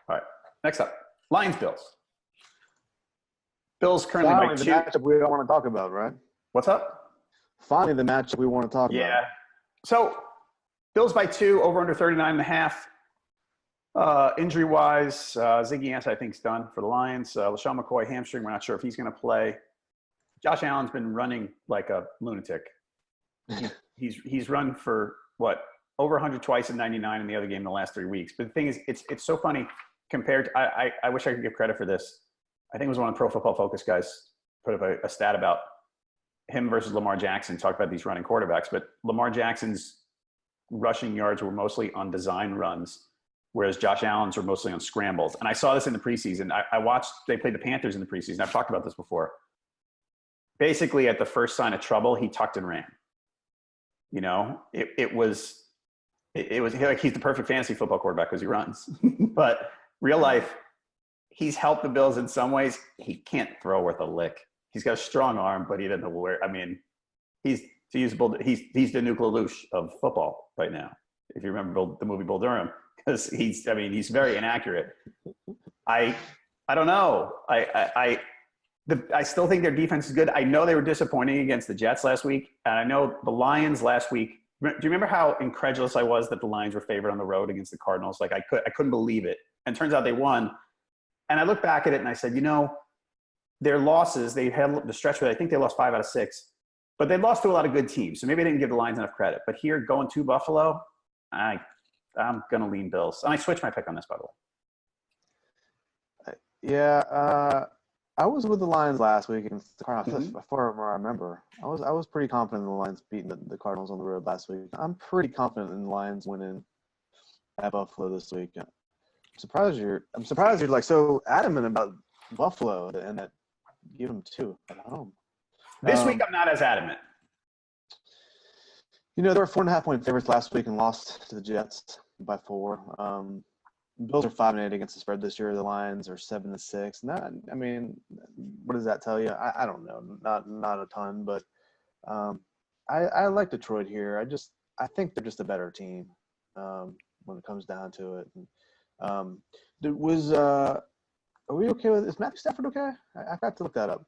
All right. Next up, Lions Bills. Bills currently by Finally, the 2. matchup we don't want to talk about, right? What's up? Finally, the matchup we want to talk about. Yeah. So Bills by 2, over under 39.5. Injury-wise, Ziggy Ansah, I think, is done for the Lions. LaShawn McCoy, hamstring. We're not sure if he's going to play. Josh Allen's been running like a lunatic. He's run for, over 100 twice and 99 in the other game in the last 3 weeks. But the thing is, it's so funny compared to – I wish I could give credit for this. I think it was one of the Pro Football Focus guys put up a stat about him versus Lamar Jackson, talk about these running quarterbacks. But Lamar Jackson's rushing yards were mostly on design runs, whereas Josh Allen's were mostly on scrambles. And I saw this in the preseason. I watched – they played the Panthers in the preseason. I've talked about this before. Basically, at the first sign of trouble, he tucked and ran. You know, it was like he's the perfect fantasy football quarterback because he runs. But real life, he's helped the Bills in some ways. He can't throw worth a lick. He's got a strong arm, but he doesn't know where. I mean, he's the Nuke LaLoosh of football right now. If you remember the movie Bull Durham, because he's very inaccurate. I don't know. I still think their defense is good. I know they were disappointing against the Jets last week. And I know the Lions last week. Do you remember how incredulous I was that the Lions were favored on the road against the Cardinals? Like I couldn't believe it. And it turns out they won. And I look back at it and I said, their losses, they had the stretch where I think they lost 5 out of 6. But they lost to a lot of good teams. So maybe I didn't give the Lions enough credit. But here, going to Buffalo, I'm going to lean Bills. And I switched my pick on this, by the way. Yeah, I was with the Lions last week against the Cardinals. Before I remember, I was pretty confident in the Lions beating the Cardinals on the road last week. I'm pretty confident in the Lions winning at Buffalo this week. I'm surprised you're like so adamant about Buffalo and that give them 2 at home. This week I'm not as adamant. They were 4.5-point favorites last week and lost to the Jets by 4. Bills are 5-8 against the spread this year. The Lions are 7-6. What does that tell you? I don't know. Not a ton, but I like Detroit here. I think they're just a better team when it comes down to it. And, are we okay with? Is Matthew Stafford okay? I got to look that up.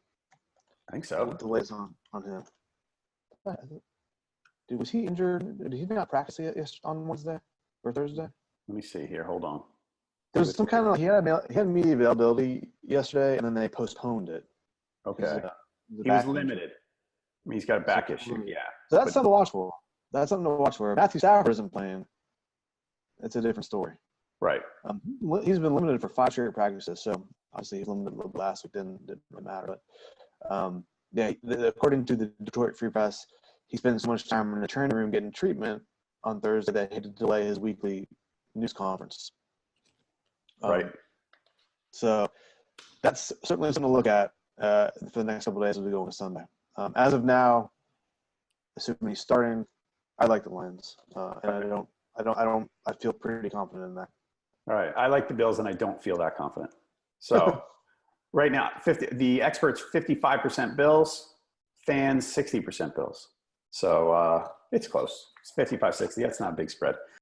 I think so. What delays on him? Dude, was he injured? Did he not practice on Wednesday or Thursday? Let me see here. Hold on. There was some kind of he had media availability yesterday, and then they postponed it. Okay. He was limited. He's got a back issue. Yeah. So that's something to watch for. That's something to watch for. If Matthew Stafford isn't playing, it's a different story. Right. He's been limited for 5 straight practices, so obviously he's limited last week. Didn't really matter. But according to the Detroit Free Press, he spent so much time in the training room getting treatment on Thursday that he had to delay his weekly news conference. Right. So that's certainly something to look at for the next couple of days as we go into Sunday. As of now, assuming he's starting, I like the Lions, and I feel pretty confident in that. All right. I like the Bills, and I don't feel that confident. So right now, the experts 55% Bills, fans 60% Bills. So it's close. It's 55-60. That's not a big spread.